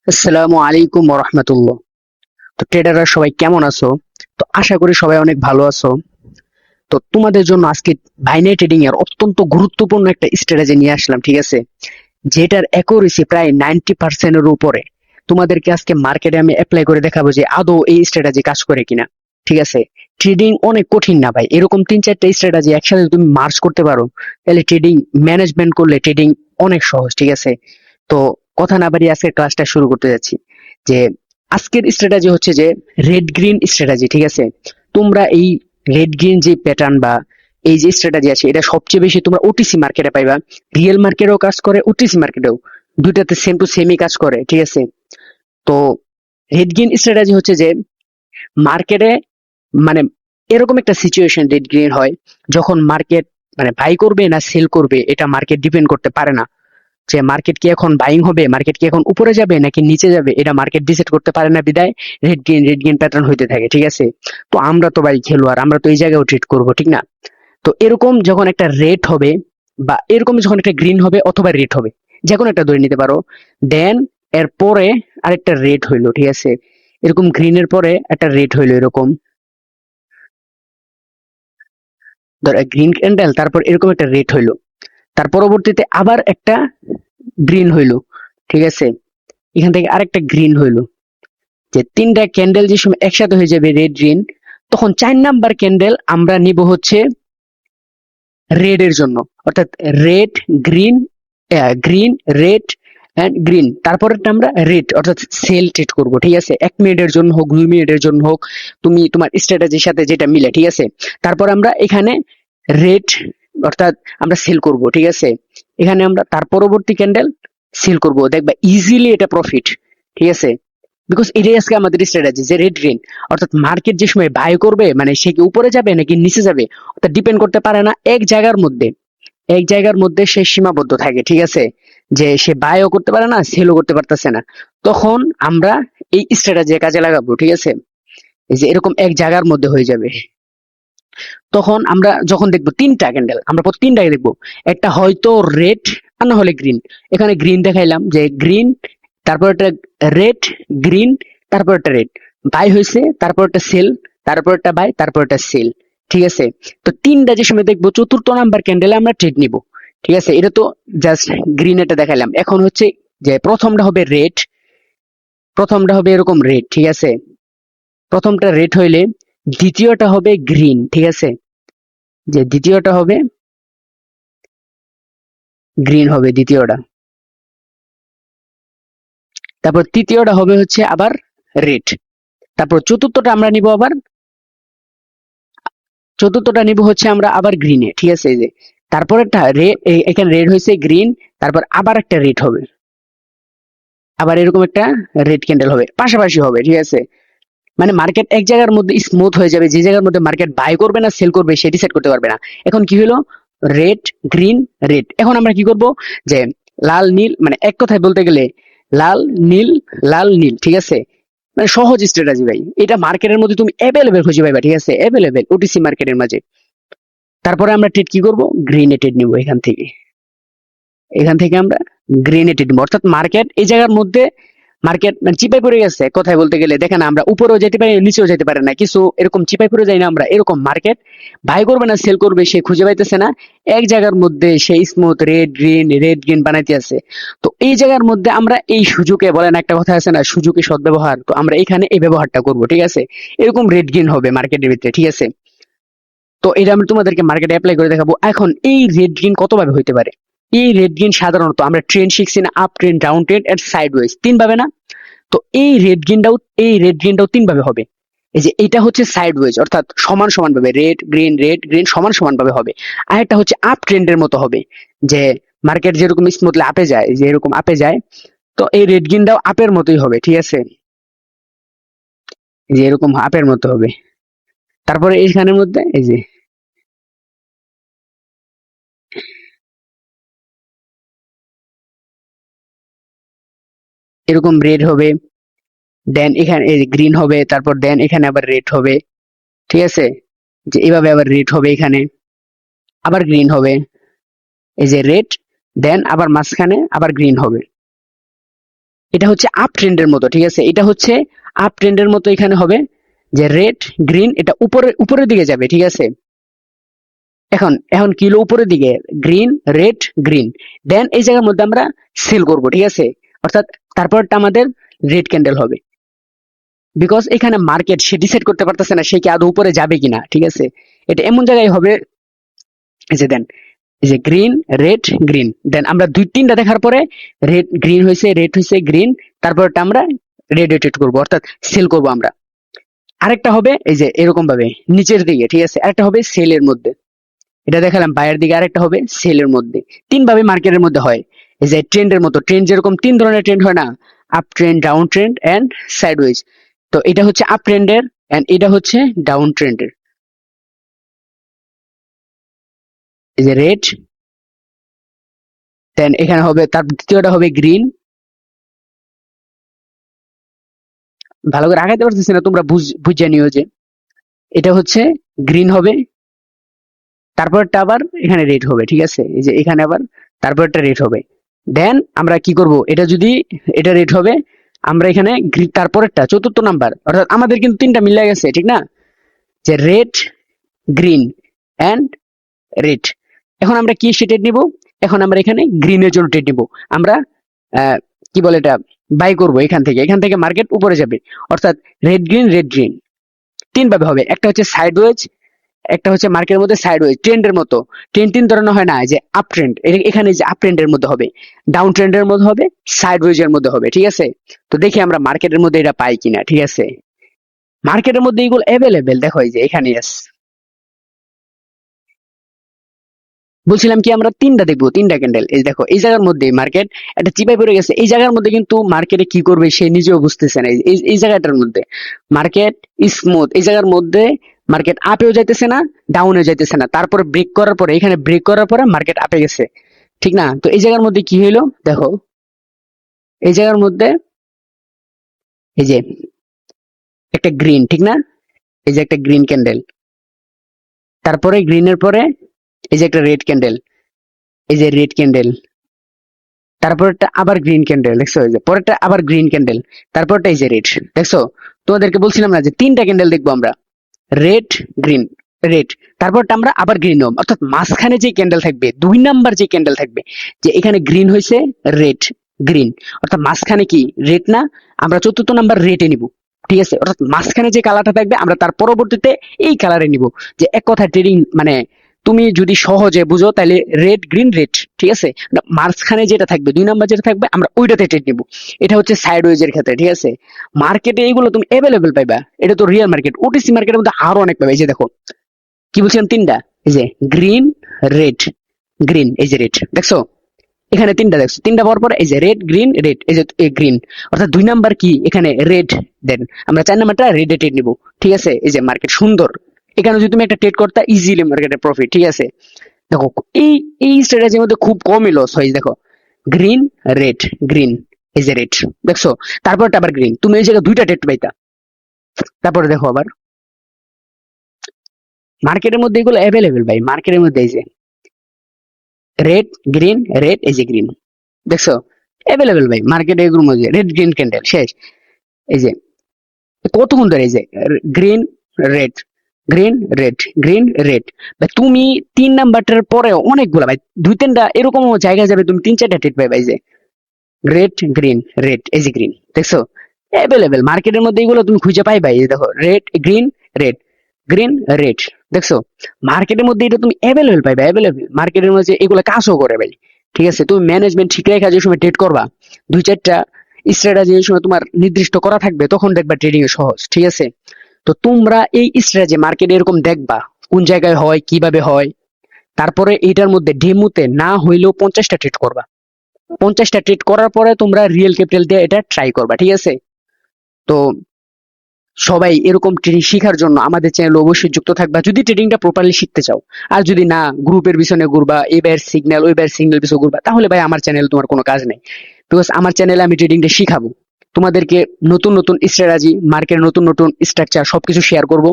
আসসালামু আলাইকুম রহমতুল্লাহ। তো ট্রেডাররা সবাই কেমন আছো? তো আশা করি সবাই অনেক ভালো আছো। তো তোমাদের জন্য আজকে বাইনারি ট্রেডিং এর অত্যন্ত গুরুত্বপূর্ণ একটা স্ট্র্যাটেজি নিয়ে আসলাম, ঠিক আছে? যেটার অ্যাকুরেসি প্রায় 90% এর উপরে। তোমাদেরকে আজকে মার্কেটে আমি অ্যাপ্লাই করে দেখাবো যে আদৌ এই স্ট্র্যাটেজি কাজ করে কিনা। ঠিক আছে? ট্রেডিং অনেক কঠিন না ভাই, এরকম তিন চারটা স্ট্র্যাটেজি একসাথে তুমি মার্চ করতে পারো, তাহলে ট্রেডিং ম্যানেজমেন্ট করলে ট্রেডিং অনেক সহজ, ঠিক আছে? তো কথা না বাড়িয়ে আজকের ক্লাসটা শুরু করতে যাচ্ছি। যে আজকের স্ট্র্যাটেজি হচ্ছে যে রেড গ্রিন স্ট্র্যাটেজি, ঠিক আছে? তোমরা এই রেড গ্রিন যে প্যাটার্ন বা এই যে স্ট্র্যাটেজি আছে, এটা সবচেয়ে বেশি তোমরা ওটিসি মার্কেটে পাইবা। রিয়েল মার্কেটেও কাজ করে, ওটিসি মার্কেটেও, দুইটাতে সেম টু সেমই কাজ করে, ঠিক আছে? তো রেড গ্রিন স্ট্র্যাটেজি হচ্ছে যে মার্কেটে, মানে এরকম একটা সিচুয়েশন রেড গ্রিন হয় যখন মার্কেট মানে বাই করবে না সেল করবে, এটা মার্কেট ডিপেন্ড করতে পারে না। যে মার্কেট কি এখন বাইং হবে, মার্কেট কি এখন উপরে যাবে নাকি নিচে যাবে, এটা মার্কেট ডিসাইড করতে পারে না, বিদায় রেড গেইন প্যাটার্ন হইতে থাকে, ঠিক আছে? তো আমরা তো ভাই খেলোয়াড়, আমরা তো এই জায়গায় ট্রেড করবো, ঠিক না? তো এরকম যখন একটা রেড হবে বা এরকম যখন একটা গ্রিন হবে অথবা রেড হবে, যে কোনো একটা ধরে নিতে পারো, দেন এর পরে আরেকটা রেড হইলো, ঠিক আছে? এরকম গ্রিনের পরে একটা রেড হইলো, এরকম ধর গ্রিন ক্যান্ডেল, তারপর এরকম একটা রেড হইলো, তার পরবর্তীতে আবার একটা গ্রিন হইলো, ঠিক আছে? এখান থেকে আরেকটা গ্রিন হইলো। যে তিনটা ক্যান্ডেল যে সময় একসাথে হয়ে যাবে রেড গ্রিন, তখন 4 নাম্বার ক্যান্ডেল আমরা নিব হচ্ছে রেড এর জন্য, অর্থাৎ red green, green red and green, তারপরেরটা আমরা রেড অর্থাৎ সেল ট্রেড করব, ঠিক আছে? 1 মিনিটের জন্য হোক, 2 মিনিটের জন্য হোক, তুমি তোমার স্ট্র্যাটেজির সাথে যেটা মিলে, ঠিক আছে? তারপর আমরা এখানে রেড অর্থাৎ আমরা সেল করব, ঠিক আছে? এখানে আমরা তার পরবর্তী ক্যান্ডেল সেল করব, দেখবা ইজিলি এটা প্রফিট, ঠিক আছে? বিকজ এটাই আজকে আমাদের স্ট্র্যাটেজি, যে রেড গ্রিন, অর্থাৎ মার্কেট যে সময় বাই করবে, মানে সে কি উপরে যাবে নাকি নিচে যাবে, অর্থাৎ ডিপেন্ড করতে পারে না এক জায়গার মধ্যে সে সীমাবদ্ধ থাকে, ঠিক আছে? যে সে বাইও করতে পারে না, সেলও করতে পারতেছে না। তখন আমরা এই স্ট্র্যাটেজি কাজে লাগাবো, ঠিক আছে? এই যে এরকম এক জায়গার মধ্যে হয়ে যাবে, তখন আমরা যখন দেখবো তিনটা ক্যান্ডেল, আমরা প্রতি তিনটাকে দেখবো, একটা হয়তো রেড আর না হলে গ্রিন। এখানে গ্রিন দেখাইলাম যে গ্রিন, তারপর একটা রেড, গ্রিন, তারপর একটা রেড, বাই হয়েছে, তারপর একটা সেল, তারপর একটা বাই, তারপর একটা সেল, ঠিক আছে? তো তিনটা যে সময় দেখবো, চতুর্থ নাম্বার ক্যান্ডেলে আমরা ট্রেড নিব, ঠিক আছে? এটা তো জাস্ট গ্রিন এটা দেখাইলাম। এখন হচ্ছে যে প্রথমটা হবে এরকম রেড, ঠিক আছে? প্রথমটা রেড হইলে দ্বিতীয়টা হবে গ্রিন, ঠিক আছে? যে দ্বিতীয়টা হবে গ্রিন হবে দ্বিতীয়টা, তারপর তৃতীয়টা হবে হচ্ছে আবার রেড, তারপর চতুর্থটা নিব হচ্ছে আমরা আবার গ্রিনে, ঠিক আছে? এই যে তারপরেরটা রেড, এখানে রেড হয়েছে, গ্রিন, তারপর আবার একটা রেড হবে, আবার এরকম একটা রেড ক্যান্ডেল হবে, পাশাপাশি হবে, ঠিক আছে? মানে মার্কেট এক জায়গার মধ্যে স্মুথ হয়ে যাবে, যে জায়গার মধ্যে মার্কেট বাই করবে না সেল করবে সে ডিসাইড করতে পারবে না। এখন কি হলো, রেড গ্রিন রেড, এখন আমরা কি করব, যে লাল নীল, মানে এক কথায় বলতে গেলে লাল নীল, লাল নীল, ঠিক আছে? মানে সহজ স্ট্র্যাটেজি ভাই, এটা মার্কেটের মধ্যে তুমি অ্যাভেলেবেল খুঁজে পাইবা, ঠিক আছে? অ্যাভেলেবেল ওটিসি মার্কেটের মাঝে। তারপরে আমরা ট্রেড কি করব, গ্রিনে ট্রেড নিব, এখান থেকে আমরা গ্রিনে ট্রেড নিব, অর্থাৎ মার্কেট এই জায়গার মধ্যে, মার্কেট মানে চিপায় পড়ে গেছে কথায় বলতে গেলে, দেখেন আমরা উপরেও যেতে পারি না, নিচেও যেতে পারি না, কিছু এরকম চিপায় পড়ে যাই না আমরা, এরকম মার্কেট বাই করবে না সেল করবে সে খুঁজে পাইতেছে না, এক জায়গার মধ্যে সেই স্মুথ রেড গ্রিন বানাইতে আছে। তো এই জায়গার মধ্যে আমরা এই সুযোগে, বলেন একটা কথা আছে না, সুযোগে সদ্ব্যবহার, তো আমরা এখানে এই ব্যবহারটা করব, ঠিক আছে? এরকম রেড গ্রিন হবে মার্কেটের ভিতরে, ঠিক আছে? তো এটা আমি তোমাদেরকে মার্কেটে অ্যাপ্লাই করে দেখাবো। এখন এই রেড গ্রিন কতভাবে হইতে পারে? এই রেড গ্রিন সাধারণত আমরা ট্রেন্ড শিখছি না, up trend, down trend and sideways, তিন ভাবে না? তো এই রেড গ্রিনটাও তিন ভাবে হবে। এই যে এটা হচ্ছে সাইডওয়েজ, অর্থাৎ সমান সমান ভাবে রেড গ্রিন সমান সমান ভাবে হবে। আর একটা হচ্ছে আপ ট্রেন্ডের মতো হবে, যে মার্কেট যেরকম স্মুথলি আপে যায়, যে এরকম আপে যায়, তো এই রেড গ্রিনটাও আপের মতোই হবে, ঠিক আছে? যে এরকম আপের মতো হবে। তারপরে এইখানের মধ্যে এই যে এরকম রেড হবে, দেন এখানে গ্রিন হবে, তারপর দেন এখানে আবার রেড হবে, ঠিক আছে? যে এইভাবে আবার রেড হবে, এখানে আবার গ্রিন হবে, এই যে রেড, দেন আবার মাঝখানে আবার গ্রিন হবে, এটা হচ্ছে আপ ট্রেন্ডের মতো, ঠিক আছে, এটা হচ্ছে আপ ট্রেন্ডের মতো। এখানে হবে যে রেড গ্রিন, এটা উপরের দিকে যাবে, ঠিক আছে। এখন এখন কি হলো, উপরের দিকে গ্রিন রেড গ্রিন, দেন এই জায়গার মধ্যে আমরা সেল করব, ঠিক আছে। অর্থাৎ তারপরটা আমাদের রেড ক্যান্ডেল হবে, বিকজ এখানে মার্কেট সে ডিসাইড করতে পারতেছে না সে কি আদৌ উপরে যাবে কিনা, ঠিক আছে। এটা এমন জায়গায় হবে যে দেন এই যে গ্রিন রেড গ্রিন, দেন আমরা দুই তিনটা দেখার পরে রেড গ্রিন হয়েছে, রেড হয়েছে, গ্রিন, তারপরটা আমরা রেড রোটেট করবো, অর্থাৎ সেল করব আমরা। আরেকটা হবে এই যে এরকম ভাবে নিচের দিকে, ঠিক আছে। আরেকটা হবে সেলের মধ্যে, এটা দেখালাম বাইরের দিকে, আরেকটা হবে সেলের মধ্যে। তিন ভাবে মার্কেটের মধ্যে হয়। এই যে ট্রেন্ডের মতো, ট্রেন্ড যেরকম তিন ধরনের ট্রেন্ড হয় না, up trend, down trend and sideways. তো এটা হচ্ছে আপ ট্রেন্ডের এন্ড এটা হচ্ছে ডাউন ট্রেন্ডের। এই যে রেড, দেন এখানে হবে তার দ্বিতীয়টা হবে গ্রিন। ভালো করে আগাইতে পারতেছি না, তোমরা বুঝে নিও যে এটা হচ্ছে গ্রিন হবে, তারপরটা আবার এখানে রেড হবে, ঠিক আছে। এই যে এখানে আবার তারপরটা রেড হবে। দেন আমরা কি করব, এটা যদি এটা রেড হবে, আমরা এখানে তারপরেরটা চতুর্থ নাম্বার, অর্থাৎ আমাদের কিন্তু তিনটা মিলে গেছে, ঠিক না, যে রেড গ্রিন এন্ড রেড। এখন আমরা কি সে ট্রেড নিব, এখন আমরা এখানে গ্রিনের জন্য ট্রেড নিব। আমরা কি বলে এটা, বাই করব এখান থেকে, এখান থেকে মার্কেট উপরে যাবে, অর্থাৎ রেড গ্রিন তিন ভাবে হবে। একটা হচ্ছে সাইডওয়েজ, একটা হচ্ছে মার্কেটের মধ্যে সাইডওয়েজ ট্রেন্ডের মতো। ট্রেন্ড তিন ধরনের হয় না, যে আপ ট্রেন্ড, এখানে যে আপ ট্রেন্ডের মধ্যে হবে, ডাউন ট্রেন্ডের মধ্যে হবে, সাইডওয়েজ এর মধ্যে হবে, ঠিক আছে। তো দেখি আমরা মার্কেটের মধ্যে এটা পাই কিনা, ঠিক আছে। মার্কেটের মধ্যে এগুলো অ্যাভেলেবেল, দেখো এই যে এখানে বলছিলাম কি আমরা তিনটা দেখবো, তিনটা ক্যান্ডেল। এই দেখো এই জায়গার মধ্যে মার্কেট একটা চিপায় পড়ে গেছে, এই জায়গার মধ্যে কিন্তু মার্কেটে কি করবে সে নিজেও বুঝতেছে না। এই জায়গাটার মধ্যে মার্কেট স্মুথ, এই জায়গার মধ্যে মার্কেট আপেও যাইতেছে না, ডাউনেও যাইতেছে না, তারপরে ব্রেক করার পরে, এখানে ব্রেক করার পরে মার্কেট আপে গেছে, ঠিক না। তো এই জায়গার মধ্যে কি হইলো দেখো, এই জায়গার মধ্যে এই যে একটা গ্রিন, ঠিক না, এই যে একটা গ্রিন ক্যান্ডেল, তারপরে গ্রিনের পরে এই যে একটা রেড ক্যান্ডেল, এই যে রেড ক্যান্ডেল, তারপরটা আবার গ্রিন ক্যান্ডেল, দেখছো, এই যে পরেরটা আবার গ্রিন ক্যান্ডেল, তারপরটা এই যে রেড, দেখছো। তোমাদেরকে বলছিলাম না যে তিনটা ক্যান্ডেল দেখবো আমরা, রেড গ্রিন রেড, তারপরটা আমরা আবার গ্রিন হব, অর্থাৎ মাঝখানে যে ক্যান্ডেল থাকবে, দুই নাম্বার যে ক্যান্ডেল থাকবে, যে এখানে গ্রিন হয়েছে, রেড গ্রিন, অর্থাৎ মাঝখানে কি রেড না, আমরা চতুর্থ নাম্বার রেডে নিব, ঠিক আছে। অর্থাৎ মাঝখানে যে কালারটা থাকবে আমরা তার পরবর্তীতে এই কালারে নিব। যে এক কথা ট্রেডিং মানে তুমি যদি সহজে বুঝো তাহলে রেড গ্রিন রেড, ঠিক আছে। মাঝখানে যেটা থাকবে, দুই নাম্বার যেটা থাকবে, আমরা ওইটাতে ট্রেড নিব। এটা হচ্ছে সাইডওয়েজ এর ক্ষেত্রে, ঠিক আছে। মার্কেটে এইগুলো তুমি অ্যাভেলেবেল পাইবা, এটা তো রিয়েল মার্কেট। ওটিসি মার্কেটের মধ্যে আরো অনেক পাবে। এই যে দেখো কি বলছিলাম, তিনটা, এই যে গ্রিন রেড গ্রিন, এই যে রেড, দেখছো এখানে তিনটা, দেখছো তিনটা পাওয়ার পর এই যে রেড গ্রিন রেড, এই যে গ্রিন, অর্থাৎ দুই নাম্বার কি এখানে রেড, দেন আমরা চার নাম্বারটা রেডে ট্রেড নিব, ঠিক আছে। এই যে মার্কেট সুন্দর, এখানে যদি তুমি একটা ট্রেড করতে ইজিলি মার্কেটে প্রফিট, ঠিক আছে। দেখো এই এই স্ট্র্যাটেজির মধ্যে খুব কমই লস হয়। দেখো গ্রিন রেড গ্রিন, এই যে রেড, দেখছো, তারপরটা আবার গ্রিন, তুমি এই জায়গায় দুইটা ট্রেড পাইতা। তারপরে দেখো আবার মার্কেটের মধ্যে এগুলো অ্যাভেলেবেল ভাই, মার্কেটের মধ্যে এই যে রেড গ্রিন রেড, এই যে গ্রিন, দেখছো অ্যাভেলেবেল ভাই মার্কেটে এগুলোর মধ্যে রেড গ্রিন ক্যান্ডেল শেষ। এই যে কতক্ষণ ধরে এই যে green red green red green red, ভাই তুমি তিন নাম্বারটার পরে অনেকগুলা ভাই, দুই তিনটা এরকম জায়গায় যাবে, তুমি তিন চারটা ট্রেড পাই ভাই। যে রেড গ্রিন রেড, এই যে গ্রিন, দেখছো অ্যাভেলেবেল মার্কেটের মধ্যে এগুলো তুমি খুঁজে পাই ভাই। এই দেখো red green red green red, দেখছো মার্কেটের মধ্যে এটা তুমি অ্যাভেলেবেল পাইবা, অ্যাভেলেবেল মার্কেটের মধ্যে এগুলো কাজও করে ভাই, ঠিক আছে। তুমি ম্যানেজমেন্ট ঠিক রেখে যে সময় ট্রেড করবা, দুই চারটা স্ট্র্যাটেজি যে সময় তোমার নির্দিষ্ট করা থাকবে, তখন দেখবা ট্রেডিং এ সহজ, ঠিক আছে। তো তোমরা এই স্ট্র্যাটেজি মার্কেটে এরকম দেখবা কোন জায়গায় হয়, কিভাবে হয়, তারপরে এইটার মধ্যে ডেমোতে না হইলেও 50টা ট্রেড করবা। 50টা ট্রেড করার পরে তোমরা রিয়েল ক্যাপিটাল দিয়ে এটা ট্রাই করবা, ঠিক আছে। তো সবাই এরকম ট্রেডিং শেখার জন্য আমাদের চ্যানেল অবশ্যই যুক্ত থাকবা, যদি ট্রেডিংটা প্রপারলি শিখতে চাও। আর যদি না, গ্রুপের পিছনে ঘুরবা, এই বাইরের সিগন্যাল ওই বাইরের সিগন্যাল পিছনে ঘুরবা, তাহলে ভাই আমার চ্যানেল তোমার কোনো কাজ নেই। বিকজ আমার চ্যানেলে আমি ট্রেডিংটা শিখাবো তোমাদেরকে, নতুন নতুন স্ট্র্যাটেজি, মার্কেটের নতুন নতুন স্ট্রাকচার সবকিছু শেয়ার করব।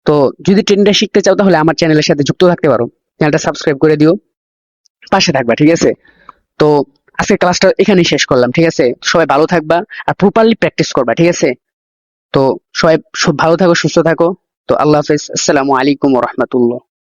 তো যদি ট্রেডিংটা শিখতে চাও তাহলে আমার চ্যানেলের সাথে যুক্ত থাকতে পারো, চ্যানেলটা সাবস্ক্রাইব করে দিও, পাশে থাকবা, ঠিক আছে। তো আজকের ক্লাসটা এখানেই শেষ করলাম, ঠিক আছে? সবাই ভালো থাকবা আর প্রপারলি প্র্যাকটিস করবা, ঠিক আছে? তো সবাই ভালো থাকো, সুস্থ থাকো। তো আল্লাহ হাফেজ, আসসালামু আলাইকুম ওয়া রাহমাতুল্লাহ।